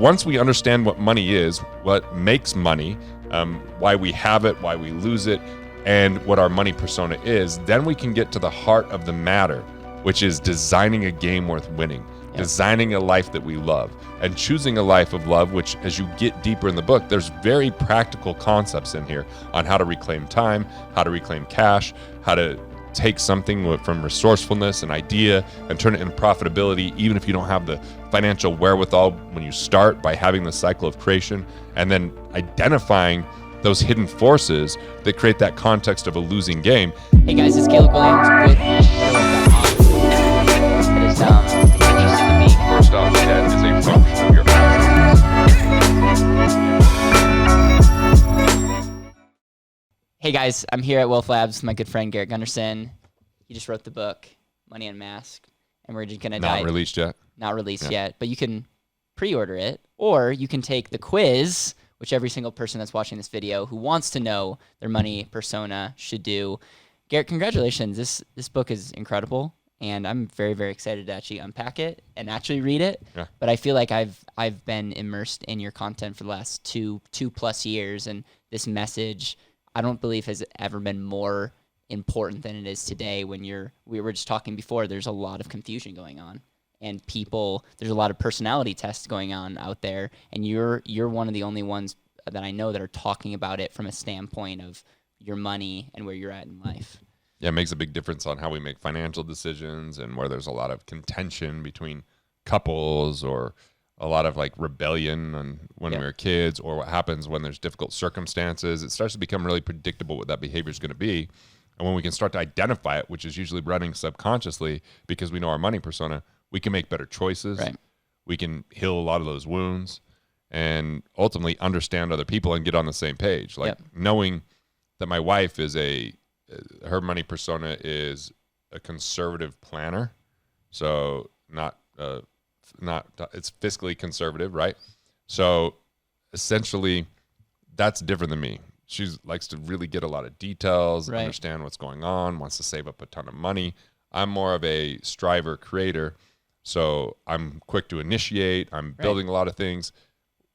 Once we understand what money is, what makes money, why we have it, why we lose it, and what our money persona is, then we can get to the heart of the matter, which is designing a game worth winning, designing a life that we love, and choosing a life of love, which as you get deeper in the book, there's very practical concepts in here on how to reclaim time, how to reclaim cash, how to take something from resourcefulness, an idea, and turn it into profitability, even if you don't have the financial wherewithal when you start, by having the cycle of creation, and then identifying those hidden forces that create that context of a losing game. Hey guys, it's Caleb Williams with BetterWealth.com. It is interesting to me. First off, debt is a function of your Hey guys, I'm here at Wealth Labs with my good friend Garrett Gunderson. He just wrote the book, Money Unmasked, and we're just going to Not released yet. Not released yet, but you can pre-order it, or you can take the quiz, which every single person that's watching this video who wants to know their money persona should do. Garrett, congratulations. This book is incredible, and I'm very, very excited to actually unpack it and actually read it. Yeah. But I feel like I've been immersed in your content for the last two plus years, and this message I don't believe has ever been more important than it is today. When we were just talking before, there's a lot of confusion going on, and there's a lot of personality tests going on out there, and you're one of the only ones that I know that are talking about it from a standpoint of your money and where you're at in life. Yeah, it makes a big difference on how we make financial decisions, and where there's a lot of contention between couples, or a lot of like rebellion on when we were kids, or what happens when there's difficult circumstances. It starts to become really predictable what that behavior is going to be. And when we can start to identify it, which is usually running subconsciously because we know our money persona, we can make better choices. Right. We can heal a lot of those wounds, and ultimately understand other people and get on the same page. Like knowing that my wife is her money persona is a conservative planner. So it's fiscally conservative, right? So essentially that's different than me. She likes to really get a lot of details, understand what's going on, wants to save up a ton of money. I'm more of a striver creator, so I'm quick to initiate. I'm building a lot of things.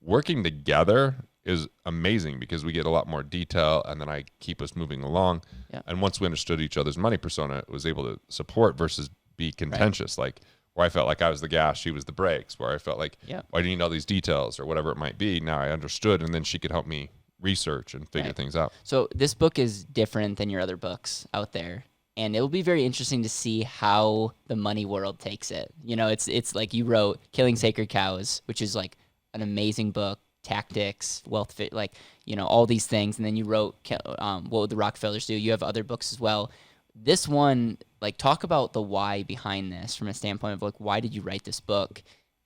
Working together is amazing because we get a lot more detail, and then I keep us moving along. Yeah. And once we understood each other's money persona, it was able to support versus be contentious. Like where I felt like I was the gas, she was the brakes, where I felt like, why do you need all these details or whatever it might be? Now I understood, and then she could help me research and figure things out. So this book is different than your other books out there, and it'll be very interesting to see how the money world takes it. You know, it's like you wrote Killing Sacred Cows, which is like an amazing book, tactics, wealth fit, like, you know, all these things, and then you wrote What Would the Rockefellers Do? You have other books as well. This one, like, talk about the why behind this from a standpoint of like, why did you write this book,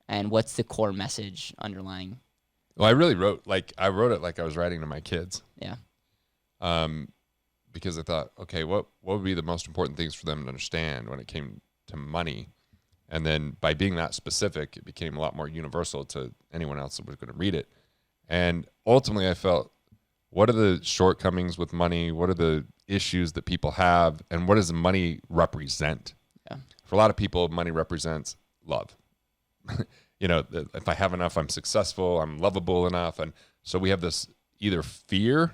and what's the core message underlying? Well, I really wrote it like I was writing to my kids. Yeah. Because I thought, okay, what would be the most important things for them to understand when it came to money? And then by being that specific, it became a lot more universal to anyone else that was going to read it. And ultimately I felt, what are the shortcomings with money? What are the issues that people have? And what does money represent? Yeah. For a lot of people, money represents love. You know, if I have enough, I'm successful, I'm lovable enough. And so we have this either fear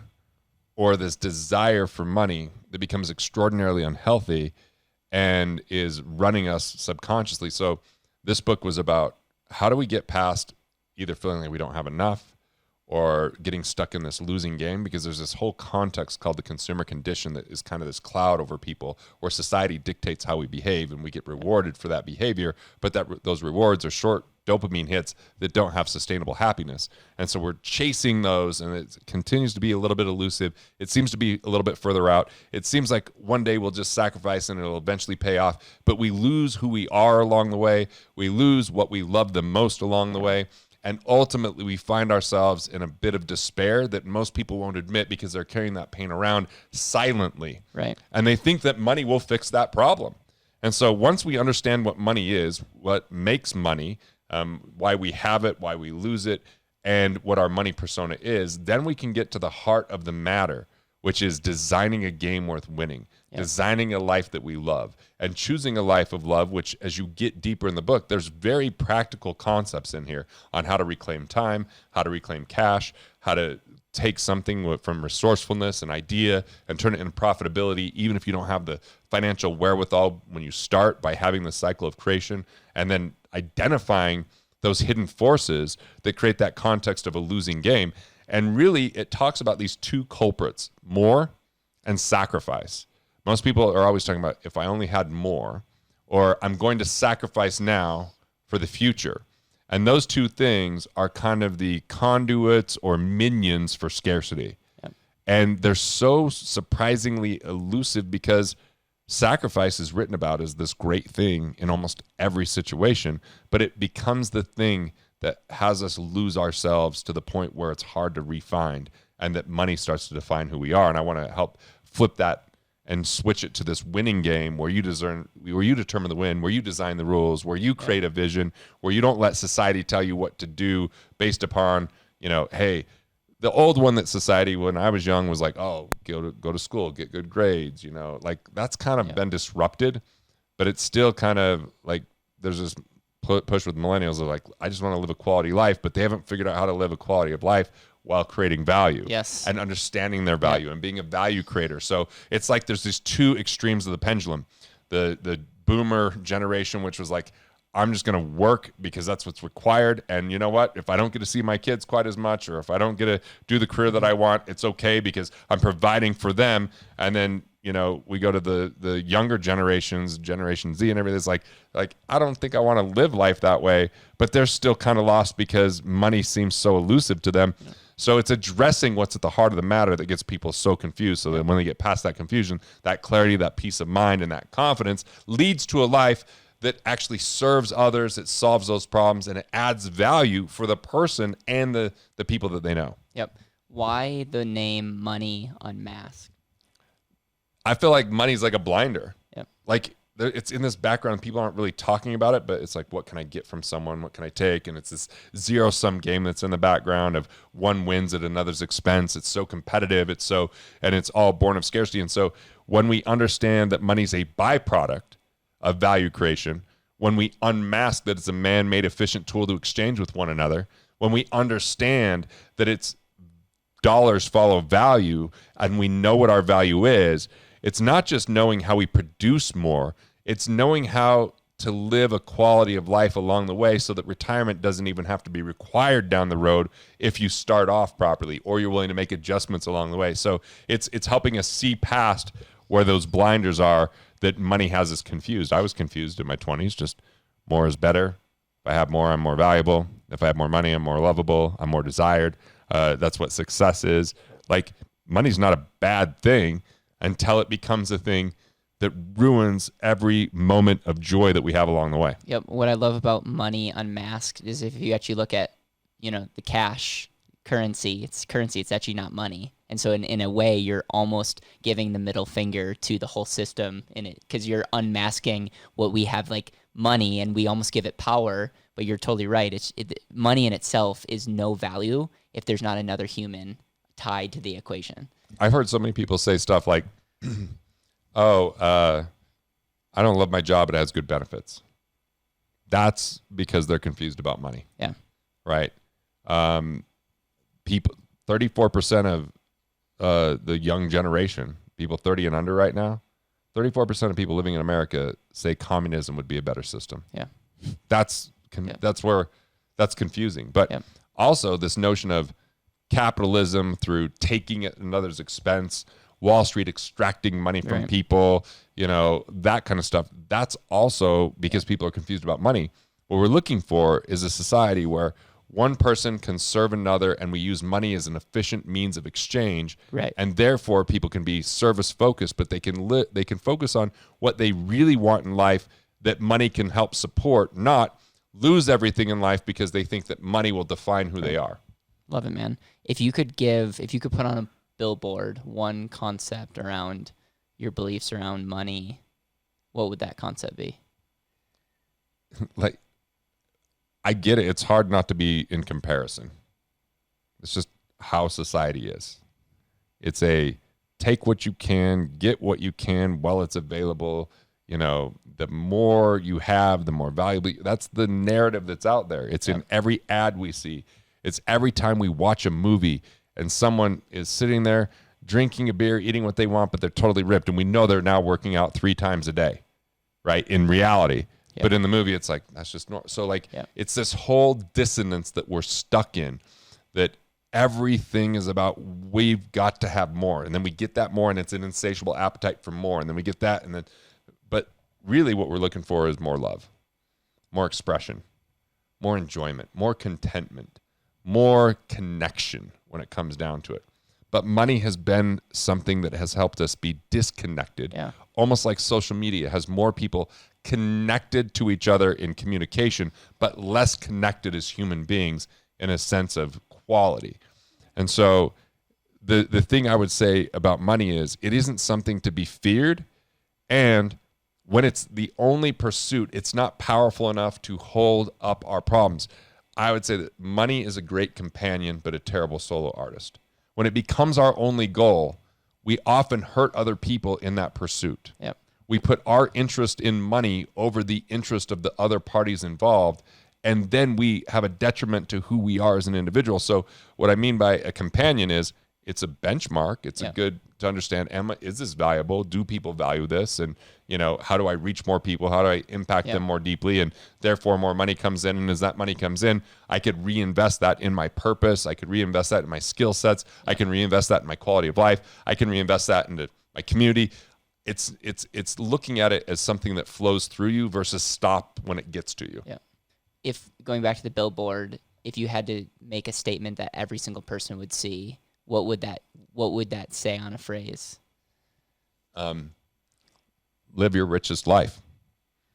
or this desire for money that becomes extraordinarily unhealthy and is running us subconsciously. So this book was about, how do we get past either feeling like we don't have enough or getting stuck in this losing game? Because there's this whole context called the consumer condition that is kind of this cloud over people, where society dictates how we behave and we get rewarded for that behavior, but those rewards are short dopamine hits that don't have sustainable happiness. And so we're chasing those, and it continues to be a little bit elusive. It seems to be a little bit further out. It seems like one day we'll just sacrifice and it'll eventually pay off, but we lose who we are along the way. We lose what we love the most along the way. And ultimately we find ourselves in a bit of despair that most people won't admit because they're carrying that pain around silently. Right. And they think that money will fix that problem. And so once we understand what money is, what makes money, why we have it, why we lose it, and what our money persona is, then we can get to the heart of the matter, which is designing a game worth winning, designing a life that we love, and choosing a life of love, which as you get deeper in the book, there's very practical concepts in here on how to reclaim time, how to reclaim cash, how to take something from resourcefulness, an idea, and turn it into profitability, even if you don't have the financial wherewithal when you start, by having the cycle of creation, and then identifying those hidden forces that create that context of a losing game. And really, it talks about these two culprits, more and sacrifice. Most people are always talking about, if I only had more, or I'm going to sacrifice now for the future. And those two things are kind of the conduits or minions for scarcity. Yep. And they're so surprisingly elusive, because sacrifice is written about as this great thing in almost every situation, but it becomes the thing that has us lose ourselves to the point where it's hard to refine, and that money starts to define who we are. And I want to help flip that and switch it to this winning game where you determine the win, where you design the rules, where you create a vision, where you don't let society tell you what to do based upon, hey, the old one that society, when I was young, was like, oh, go to school, get good grades, like that's kind of been disrupted, but it's still kind of like there's this push with millennials of like, I just want to live a quality life, but they haven't figured out how to live a quality of life while creating value and understanding their value and being a value creator. So it's like there's these two extremes of the pendulum. The boomer generation, which was like, I'm just going to work because that's what's required. And you know what? If I don't get to see my kids quite as much, or if I don't get to do the career that I want, it's okay because I'm providing for them. And then, we go to the younger generations, Generation Z and everything. It's like, I don't think I want to live life that way, but they're still kind of lost because money seems so elusive to them. Yeah. So it's addressing what's at the heart of the matter that gets people so confused, so that when they get past that confusion, that clarity, that peace of mind, and that confidence leads to a life that actually serves others, it solves those problems, and it adds value for the person and the people that they know. Yep. Why the name Money Unmasked? I feel like money's like a blinder. Yep. Like it's in this background. People aren't really talking about it, but it's like, what can I get from someone? What can I take? And it's this zero-sum game that's in the background of one wins at another's expense. It's so competitive. And it's all born of scarcity. And so when we understand that money's a byproduct of value creation, when we unmask that it's a man-made efficient tool to exchange with one another, when we understand that it's dollars follow value and we know what our value is, it's not just knowing how we produce more, it's knowing how to live a quality of life along the way, so that retirement doesn't even have to be required down the road if you start off properly, or you're willing to make adjustments along the way. So it's helping us see past where those blinders are that money has us confused. I was confused in my 20s, just more is better. If I have more, I'm more valuable. If I have more money, I'm more lovable. I'm more desired. That's what success is. Like, money's not a bad thing until it becomes a thing that ruins every moment of joy that we have along the way. Yep. What I love about Money Unmasked is if you actually look at, the cash currency, it's actually not money. And so in a way, you're almost giving the middle finger to the whole system in it, because you're unmasking what we have, like money, and we almost give it power. But you're totally right. Money in itself is no value if there's not another human tied to the equation. I've heard so many people say stuff like, I don't love my job, it has good benefits. That's because they're confused about money. Yeah. Right. People, 34% of the young generation, people 30 and under right now, 34% of people living in America say communism would be a better system. Yeah. That's where that's confusing. But also this notion of capitalism through taking at another's expense, Wall Street extracting money from people, that kind of stuff. That's also because people are confused about money. What we're looking for is a society where one person can serve another, and we use money as an efficient means of exchange. Right. And therefore, people can be service focused, but they can focus on what they really want in life that money can help support, not lose everything in life because they think that money will define who they are. Love it, man. If you could put on a billboard one concept around your beliefs around money, what would that concept be? Like, I get it. It's hard not to be in comparison. It's just how society is. It's a take what you can, get what you can while it's available. You know, the more you have, the more valuable. That's the narrative that's out there. It's in every ad we see. It's every time we watch a movie and someone is sitting there drinking a beer, eating what they want, but they're totally ripped. And we know they're now working out 3 times a day, right? In reality. Yep. But in the movie, it's like, that's just normal. So like, it's this whole dissonance that we're stuck in, that everything is about, we've got to have more. And then we get that more, and it's an insatiable appetite for more. And then we get that. And then, but really what we're looking for is more love, more expression, more enjoyment, more contentment, more connection when it comes down to it. But money has been something that has helped us be disconnected. Yeah. Almost like social media has more people connected to each other in communication, but less connected as human beings in a sense of quality. And so the thing I would say about money is it isn't something to be feared. And when it's the only pursuit, it's not powerful enough to hold up our problems. I would say that money is a great companion, but a terrible solo artist. When it becomes our only goal, we often hurt other people in that pursuit. Yep. We put our interest in money over the interest of the other parties involved, and then we have a detriment to who we are as an individual. So what I mean by a companion is it's a benchmark. It's a good to understand, is this valuable? Do people value this? And, you know, how do I reach more people? How do I impact them more deeply? And therefore more money comes in. And as that money comes in, I could reinvest that in my purpose. I could reinvest that in my skill sets. I can reinvest that in my quality of life. I can reinvest that into my community. It's looking at it as something that flows through you versus stop when it gets to you. Yeah. If going back to the billboard, if you had to make a statement that every single person would see, what would that say on a phrase? Live your richest life.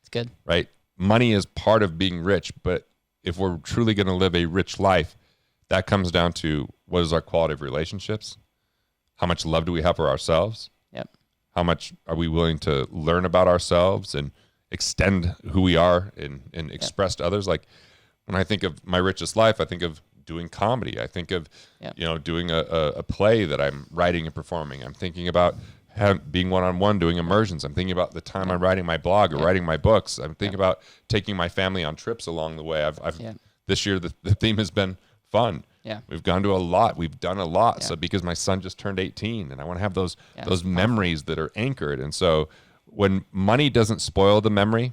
It's good. Right? Money is part of being rich, but if we're truly going to live a rich life, that comes down to what is our quality of relationships? How much love do we have for ourselves? Yep. How much are we willing to learn about ourselves and extend who we are and express to others? Like when I think of my richest life, I think of doing comedy. I think of, doing a play that I'm writing and performing. I'm thinking about being one-on-one, doing immersions. I'm thinking about the time I'm writing my blog or writing my books. I'm thinking about taking my family on trips along the way. This year, the theme has been fun. Yeah. We've gone to a lot. We've done a lot. So because my son just turned 18 and I want to have those memories that are anchored. And so when money doesn't spoil the memory,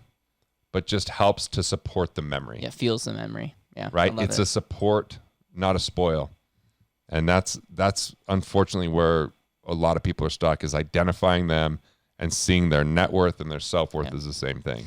but just helps to support the memory. Yeah, fuels the memory. Yeah. Right? It's a support, not a spoil. And that's unfortunately where a lot of people are stuck, is identifying them and seeing their net worth and their self-worth is the same thing.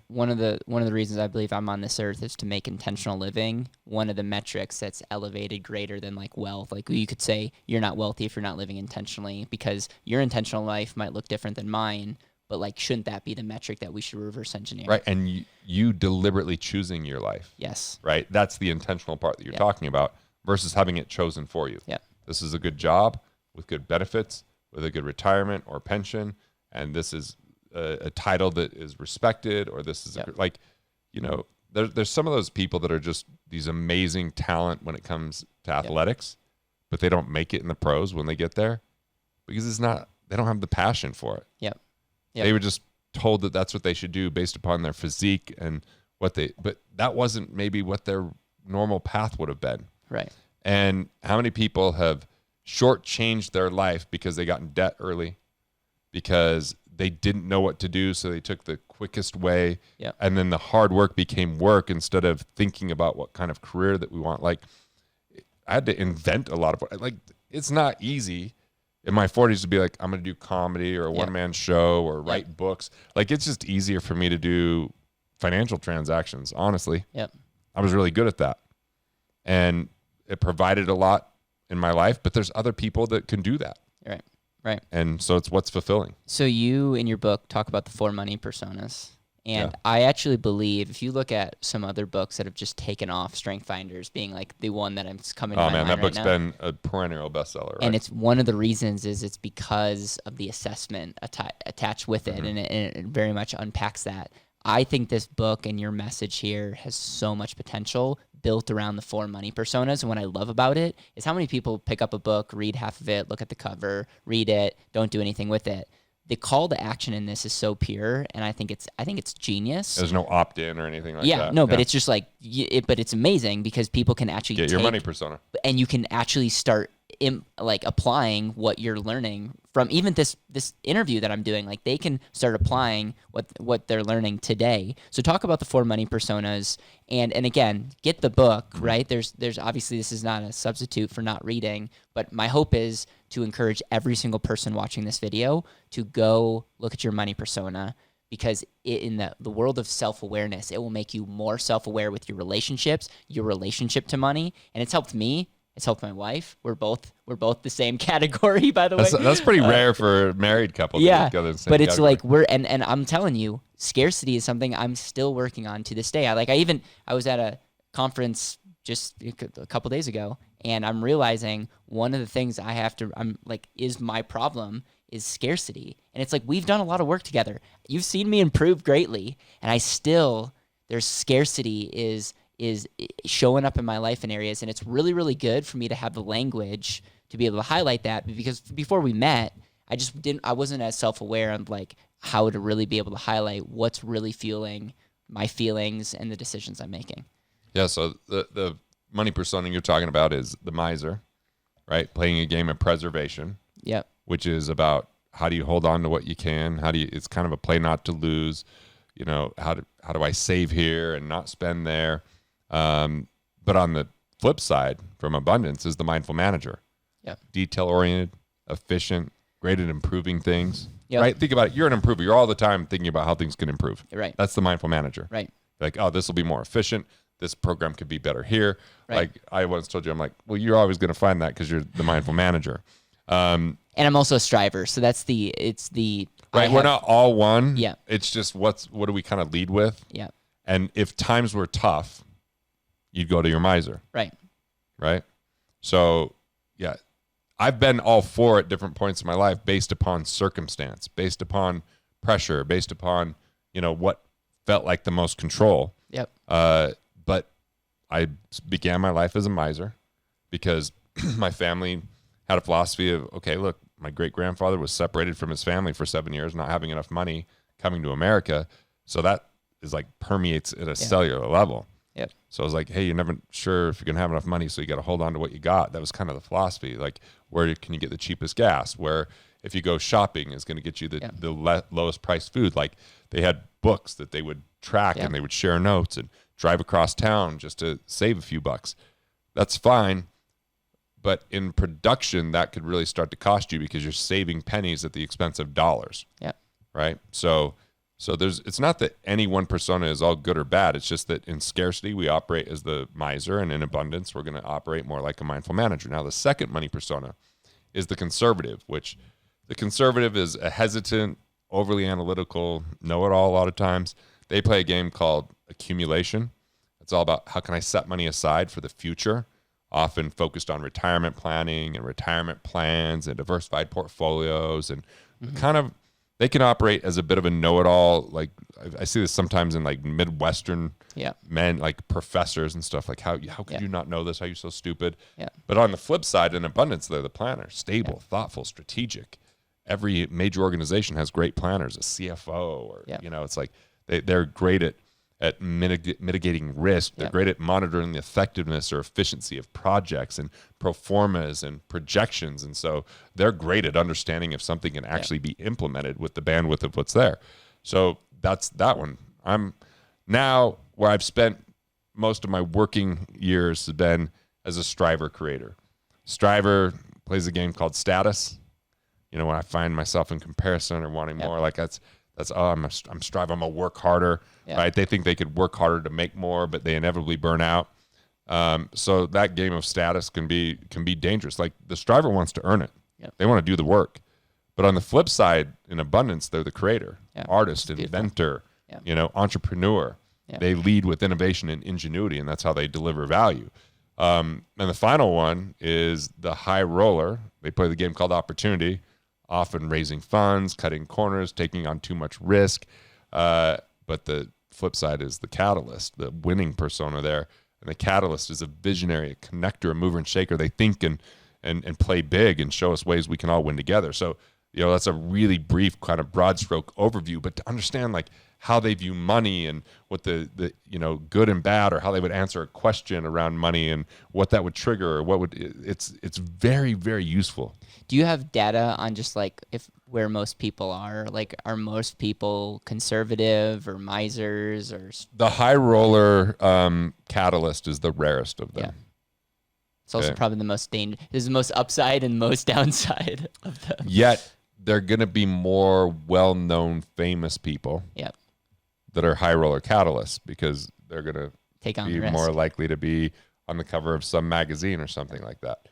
One of the reasons I believe I'm on this earth is to make intentional living one of the metrics that's elevated greater than like wealth. Like you could say you're not wealthy if you're not living intentionally, because your intentional life might look different than mine, but like shouldn't that be the metric that we should reverse engineer? Right, and you deliberately choosing your life. Yes. Right, that's the intentional part that you're talking about versus having it chosen for you. Yeah. This is a good job with good benefits, with a good retirement or pension, and this is a title that is respected, or this is there's some of those people that are just these amazing talent when it comes to athletics, but they don't make it in the pros when they get there because they don't have the passion for it. Yep. They were just told that that's what they should do based upon their physique and but that wasn't maybe what their normal path would have been. Right. And how many people have shortchanged their life because they got in debt early, because they didn't know what to do, so they took the quickest way, and then the hard work became work instead of thinking about what kind of career that we want. Like, I had to invent a lot of, like, it's not easy in my 40s to be like, I'm going to do comedy or a one-man show or write books. Like, it's just easier for me to do financial transactions, honestly. Yep. I was really good at that. And it provided a lot in my life, but there's other people that can do that. Right. And so it's what's fulfilling. So you, in your book, talk about the 4 money personas. And I actually believe, if you look at some other books that have just taken off, Strength Finders being like the one that I'm coming to my mind that book's right now. been a perennial bestseller. Right? And it's one of the reasons is it's because of the assessment attached with it, and it very much unpacks that. I think this book and your message here has so much potential built around the 4 money personas. And what I love about it is how many people pick up a book, read half of it, look at the cover, read it, don't do anything with it. The call to action in this is so pure, and I think it's genius. There's no opt-in or anything like that. Yeah, no, but it's just like, but it's amazing because people can actually get your money persona, and you can actually start applying what you're learning from even this interview that I'm doing. Like they can start applying what they're learning today. So talk about the 4 money personas, and again, get the book, right? There's obviously this is not a substitute for not reading, but my hope is to encourage every single person watching this video to go look at your money persona, because in the world of self-awareness, it will make you more self-aware with your relationships, your relationship to money, and it's helped me. It's helped my wife. We're both the same category, by the way. That's pretty rare for a married couple. Yeah, to the same but it's category. like and I'm telling you, scarcity is something I'm still working on to this day. I was at a conference just a couple days ago, and I'm realizing one of the things is my problem is scarcity. And it's like, we've done a lot of work together. You've seen me improve greatly, and there's scarcity is showing up in my life in areas, and it's really, really good for me to have the language to be able to highlight that, because before we met, I wasn't as self-aware of like how to really be able to highlight what's really fueling my feelings and the decisions I'm making. Yeah, so the money persona you're talking about is the miser, right? Playing a game of preservation. Yep. Which is about how do you hold on to what you can? It's kind of a play not to lose. You know, how do I save here and not spend there? But on the flip side, from abundance, is the mindful manager. Yep. Detail-oriented, efficient, great at improving things. Yep. Right? Think about it. You're an improver. You're all the time thinking about how things can improve. Right. That's the mindful manager. Right. Like, oh, this will be more efficient. This program could be better here. Right. Like I once told you, I'm like, well, you're always going to find that because you're the mindful manager. And I'm also a striver. So Right. We're not all one. Yeah. It's just what do we kind of lead with? Yeah. And if times were tough, you'd go to your miser. Right. Right. So, yeah, I've been all 4 at different points in my life based upon circumstance, based upon pressure, based upon, what felt like the most control. Yep. But I began my life as a miser because my family had a philosophy of, okay, look, my great-grandfather was separated from his family for 7 years, not having enough money, coming to America. So that is like permeates at a cellular level. Yep. So I was like, hey, you're never sure if you're going to have enough money, so you got to hold on to what you got. That was kind of the philosophy. Like, where can you get the cheapest gas? Where if you go shopping is going to get you the lowest priced food. Like, they had books that they would track and they would share notes and drive across town just to save a few bucks. That's fine. But in production, that could really start to cost you because you're saving pennies at the expense of dollars. Yeah. Right. So it's not that any one persona is all good or bad. It's just that in scarcity, we operate as the miser, and in abundance, we're going to operate more like a mindful manager. Now, the second money persona is the conservative, which the conservative is a hesitant, overly analytical, know-it-all a lot of times. They play a game called accumulation. It's all about how can I set money aside for the future, often focused on retirement planning and retirement plans and diversified portfolios, and kind of they can operate as a bit of a know-it-all. Like I see this sometimes in like Midwestern men, like professors and stuff. Like how could you not know this? How are you so stupid? Yeah. But on the flip side, in abundance, they're the planner, stable, thoughtful, strategic. Every major organization has great planners, a CFO, or it's like they're great at mitigating risk. They're great at monitoring the effectiveness or efficiency of projects and pro formas and projections. And so they're great at understanding if something can actually be implemented with the bandwidth of what's there. So that's that one. I'm now where I've spent most of my working years has been as a striver creator. Striver plays a game called status. When I find myself in comparison or wanting more, like that's I'm striving. I'm gonna work harder, right? They think they could work harder to make more, but they inevitably burn out. So that game of status can be dangerous. Like the striver wants to earn it; they want to do the work. But on the flip side, in abundance, they're the creator, artist, inventor, entrepreneur. They lead with innovation and ingenuity, and that's how they deliver value. And the final one is the high roller. They play the game called opportunity, often raising funds, cutting corners, taking on too much risk. But the flip side is the catalyst, the winning persona there. And the catalyst is a visionary, a connector, a mover and shaker. They think and play big and show us ways we can all win together. So, that's a really brief kind of broad stroke overview, but to understand like how they view money and what the good and bad, or how they would answer a question around money and what that would trigger, or it's very, very useful. Do you have data on just like where most people are? Like, are most people conservative or misers or? The high roller catalyst is the rarest of them. Yeah. It's also probably the most dangerous. There's the most upside and most downside of them. Yet they're going to be more well-known, famous people. Yep. That are high roller catalysts, because they're going to take on be more likely to be on the cover of some magazine or something like that.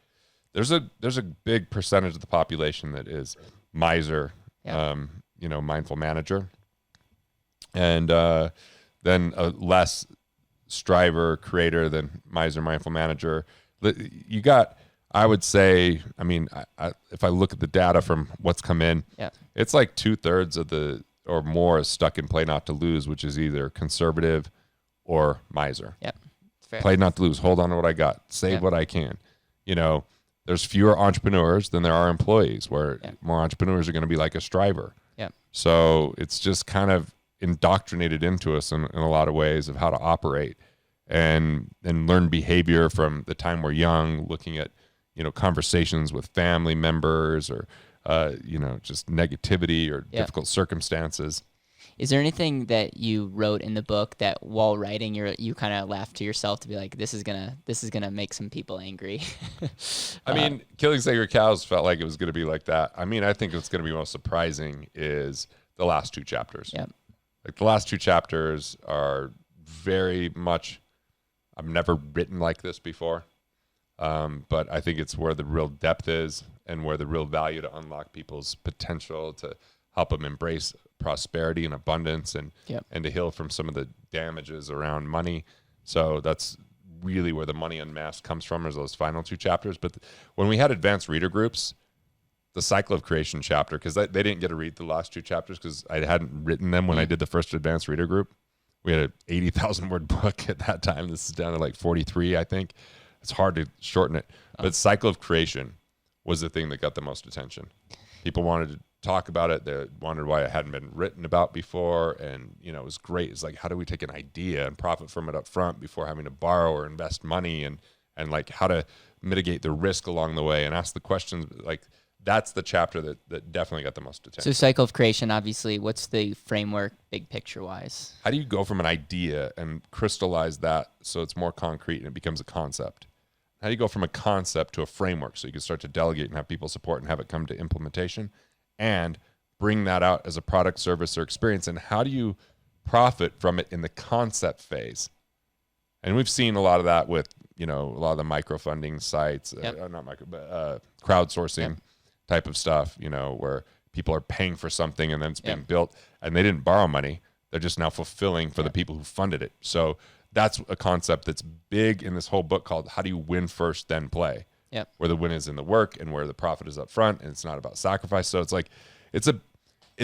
There's a big percentage of the population that is miser, mindful manager, and then a less striver, creator than miser, mindful manager. You got, I would say, if I look at the data from what's come in, it's like 2/3 of the or more is stuck in play not to lose, which is either conservative or miser. Yep. Fair. Play not to lose. Hold on to what I got. Save what I can. There's fewer entrepreneurs than there are employees, where more entrepreneurs are going to be like a striver. Yep. So it's just kind of indoctrinated into us in a lot of ways of how to operate and learn behavior from the time we're young, looking at, conversations with family members or, just negativity or difficult circumstances. Is there anything that you wrote in the book that while writing you kind of laughed to yourself to be like, this is gonna make some people angry? Killing sacred cows felt like it was gonna be like that. I think what's gonna be most surprising is the last 2 chapters. Yep. Like the last 2 chapters are very much, I've never written like this before. But I think it's where the real depth is and where the real value to unlock people's potential, to help them embrace prosperity and abundance and to heal from some of the damages around money. So that's really where the Money Unmasked comes from, is those final 2 chapters. But when we had advanced reader groups, the cycle of creation chapter, because they didn't get to read the last 2 chapters because I hadn't written them when I did the first advanced reader group. We had an 80,000 word book at that time. This is down to like 43, I think. It's hard to shorten it. But cycle of creation was the thing that got the most attention. People wanted to talk about it. They wondered why it hadn't been written about before. And, it was great. It's like, how do we take an idea and profit from it up front before having to borrow or invest money, and like how to mitigate the risk along the way and ask the questions. Like, that's the chapter that definitely got the most attention. So cycle of creation, obviously, what's the framework big picture wise? How do you go from an idea and crystallize that so it's more concrete and it becomes a concept? How do you go from a concept to a framework so you can start to delegate and have people support and have it come to implementation and bring that out as a product, service, or experience? And how do you profit from it in the concept phase? And we've seen a lot of that with, a lot of the microfunding sites, not micro, but crowdsourcing type of stuff, where people are paying for something and then it's being built and they didn't borrow money. They're just now fulfilling for the people who funded it. So that's a concept that's big in this whole book called How Do You Win First, Then Play? Yep. Where the win is in the work and where the profit is up front, and it's not about sacrifice. So it's like, it's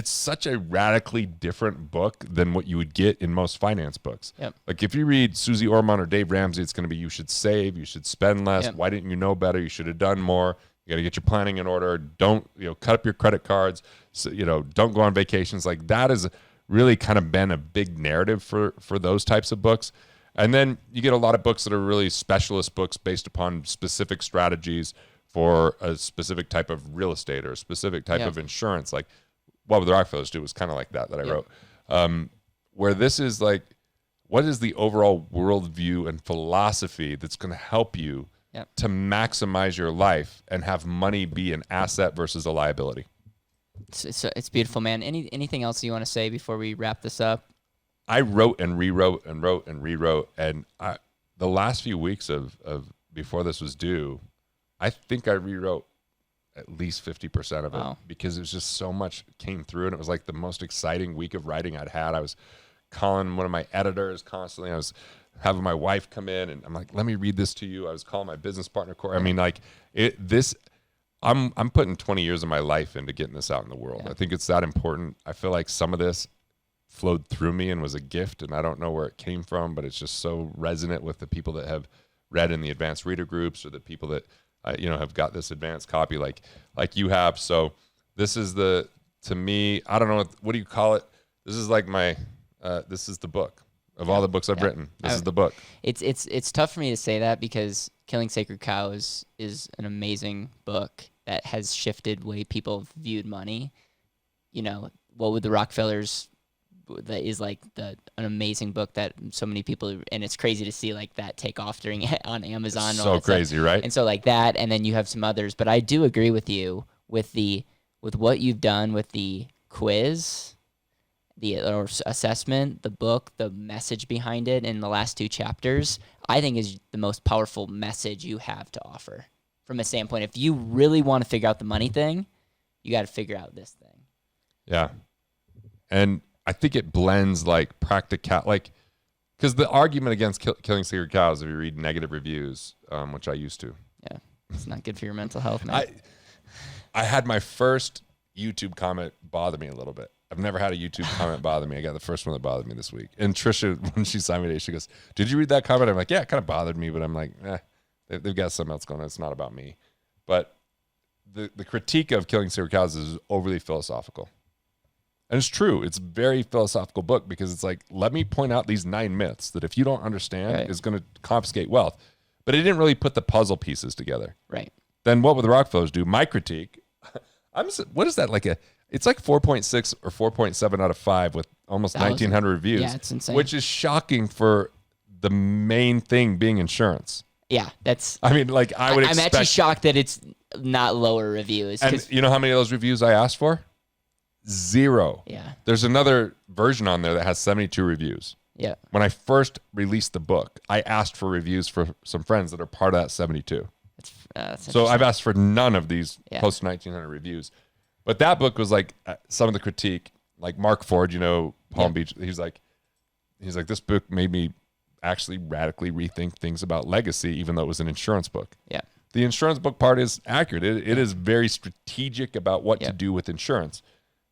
such a radically different book than what you would get in most finance books. Yep. Like if you read Susie Orman or Dave Ramsey, it's going to be, you should save, you should spend less. Why didn't you know better? You should have done more. You got to get your planning in order. Don't, cut up your credit cards. So, don't go on vacations. Like that has really kind of been a big narrative for those types of books. And then you get a lot of books that are really specialist books based upon specific strategies for a specific type of real estate or a specific type of insurance. Like What Would the Rockefellers Do was kind of like that I wrote. Where this is like, what is the overall worldview and philosophy that's going to help you to maximize your life and have money be an asset versus a liability? It's beautiful, man. Anything else you want to say before we wrap this up? I wrote and rewrote and wrote and rewrote. And the last few weeks of before this was due, I think I rewrote at least 50% of it because it was just so much came through. And it was like the most exciting week of writing I'd had. I was calling one of my editors constantly. I was having my wife come in and I'm like, let me read this to you. I was calling my business partner, Corey. I mean, like I'm putting 20 years of my life into getting this out in the world. I think it's that important. I feel like some of this flowed through me and was a gift, and I don't know where it came from, but it's just so resonant with the people that have read in the advanced reader groups, or the people that have got this advanced copy like you have. So this is to me, I don't know, what do you call it? This is like this is the book of all the books I've written. This is the book. It's tough for me to say that, because Killing Sacred Cows is an amazing book that has shifted the way people viewed money. What would the Rockefellers, that is like an amazing book that so many people, and it's crazy to see like that take off during on Amazon. So crazy, stuff. Right? And so like that, and then you have some others, but I do agree with you with what you've done with the quiz, or assessment, the book, the message behind it in the last 2 chapters, I think is the most powerful message you have to offer from a standpoint. If you really want to figure out the money thing, you got to figure out this thing. Yeah. And I think it blends like practical, like, because the argument against Killing Sacred Cows, if you read negative reviews, which I used to. Yeah. It's not good for your mental health, man. I had my first YouTube comment bother me a little bit. I've never had a YouTube comment bother me. I got the first one that bothered me this week. And Trisha, when she signed me today, she goes, "Did you read that comment?" I'm like, "Yeah, it kind of bothered me," but I'm like, they've got something else going on. It's not about me. But the critique of Killing Sacred Cows is overly philosophical. And it's true. It's a very philosophical book, because it's like, let me point out these 9 myths that if you don't understand is going to confiscate wealth. But it didn't really put the puzzle pieces together. Right. Then what would the Rockefellers do? My critique, what is that, it's like 4.6 or 4.7 out of 5 with almost 1,900 reviews. Yeah, it's insane. Which is shocking for the main thing being insurance. Yeah, I would expect. I'm actually shocked that it's not lower reviews. And you know how many of those reviews I asked for? 0. Yeah. There's another version on there that has 72 reviews. Yeah. When I first released the book, I asked for reviews for some friends that are part of that 72. So I've asked for none of these post 1,900 reviews. But that book was like some of the critique, like Mark Ford, Palm Beach. He's like, this book made me actually radically rethink things about legacy, even though it was an insurance book. Yeah. The insurance book part is accurate. It is very strategic about what to do with insurance.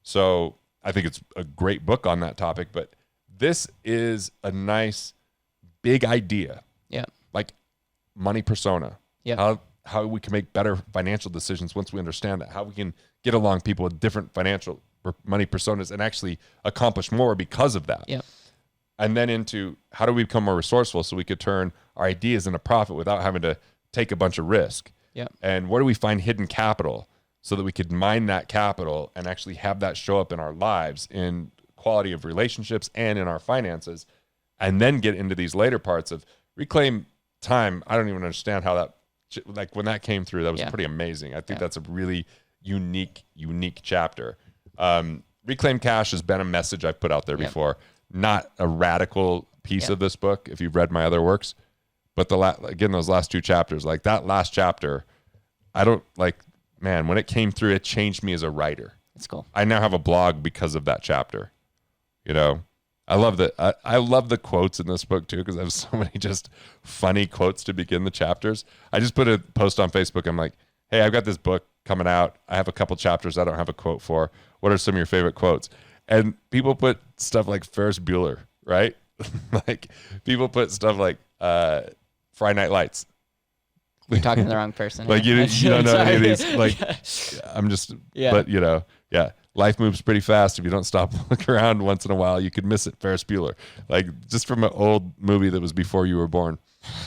So I think it's a great book on that topic, but this is a nice big idea. Yeah. Like money persona. Yeah. How we can make better financial decisions once we understand that. How we can get along people with different financial money personas and actually accomplish more because of that. Yeah. And then into how do we become more resourceful so we could turn our ideas into profit without having to take a bunch of risk. Yeah. And where do we find hidden capital so that we could mine that capital and actually have that show up in our lives in quality of relationships and in our finances, and then get into these later parts of reclaim time. I don't even understand how that, like when that came through, that was pretty amazing. I think that's a really unique chapter. Reclaim cash has been a message I've put out there before, not a radical piece of this book if you've read my other works, but again, those last 2 chapters, like that last chapter, when it came through, it changed me as a writer. That's cool. I now have a blog because of that chapter. I love the quotes in this book too, because I have so many just funny quotes to begin the chapters. I just put a post on Facebook. I'm like, hey, I've got this book coming out. I have a couple chapters I don't have a quote for. What are some of your favorite quotes? And people put stuff like Ferris Bueller, right? Like people put stuff like Friday Night Lights. You're talking to the wrong person. Like you don't know any of these. Like I'm just, but life moves pretty fast. If you don't stop and look around once in a while, you could miss it. Ferris Bueller, like just from an old movie that was before you were born.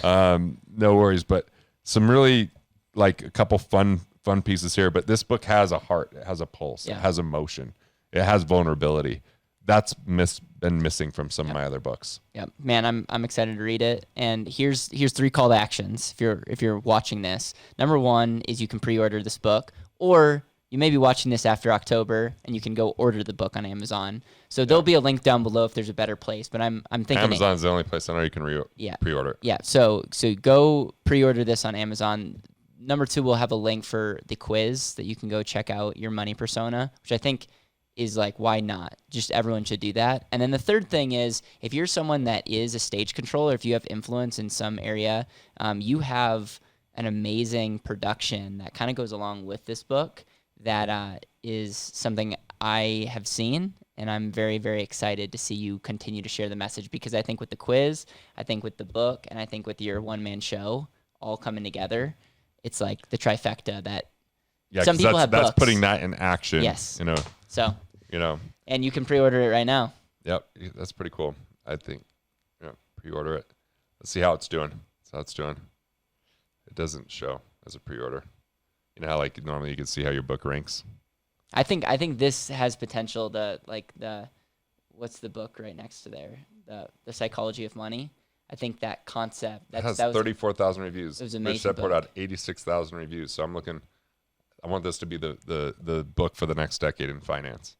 No worries, but some really like a couple fun pieces here. But this book has a heart. It has a pulse. It has emotion. It has vulnerability. That's been missing from some of my other books. Yeah, man, I'm excited to read it. And here's 3 call to actions if you're watching this. Number 1 is you can pre-order this book, or you may be watching this after October and you can go order the book on Amazon. So there'll be a link down below if there's a better place. But I'm thinking Amazon's the only place I know you can pre-order it. Yeah. So go pre-order this on Amazon. Number 2, we'll have a link for the quiz that you can go check out your money persona, which I think is like, why not? Just everyone should do that. And then the third thing is, if you're someone that is a stage controller, if you have influence in some area, you have an amazing production that kind of goes along with this book that is something I have seen and I'm very, very excited to see you continue to share the message, because I think with the quiz, I think with the book, and I think with your one-man show all coming together, it's like the trifecta that some people have books. That's putting that in action. Yes. So, and you can pre-order it right now. Yep. That's pretty cool. I think, pre-order it. Let's see how it's doing. It doesn't show as a pre-order. You know how like normally you can see how your book ranks. I think this has potential to what's the book right next to there? The Psychology of Money. I think that concept that has 34,000 reviews. It was amazing. Richest put out 86,000 reviews. So I want this to be the book for the next decade in finance.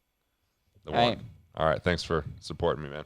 All right. Thanks for supporting me, man.